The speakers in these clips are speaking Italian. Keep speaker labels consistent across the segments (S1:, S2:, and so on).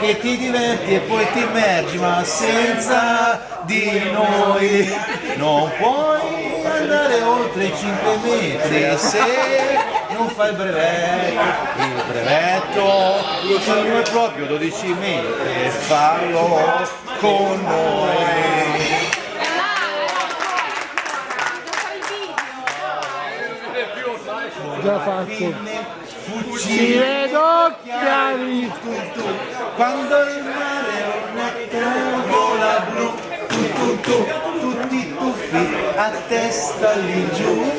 S1: che ti diverti e poi ti immergi, ma senza di noi non puoi andare oltre i 5 metri se non fai il brevetto è proprio 12 metri, fallo con noi.
S2: Già fatto.
S1: Fucile
S2: d'occhiali.
S1: Quando il mare è una nuvola blu, tutti tuffi a testa lì giù,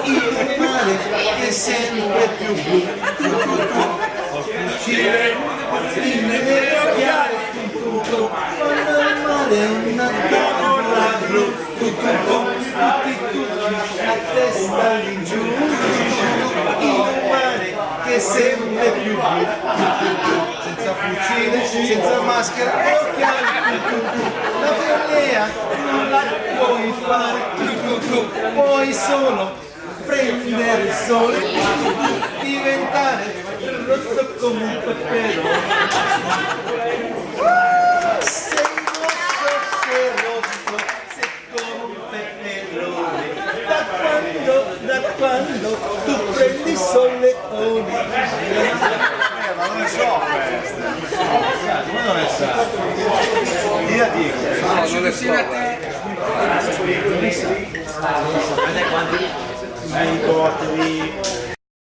S1: il mare che è sempre più blu, fucile negli occhiali, quando il mare è una nuvola blu, tutti tuffi a testa lì giù, il mare che è sempre più blu, senza fucile, senza maschera, occhiali, la pelea non la puoi fare, puoi solo prendere il sole, diventare rosso come un peperone. Sei rosso, sei come un peperone. Da quando tu prendi solleoni. Ma non ne so queste. Come non ne sa? Io dico.
S3: Non le so.
S1: Hai 4 lì.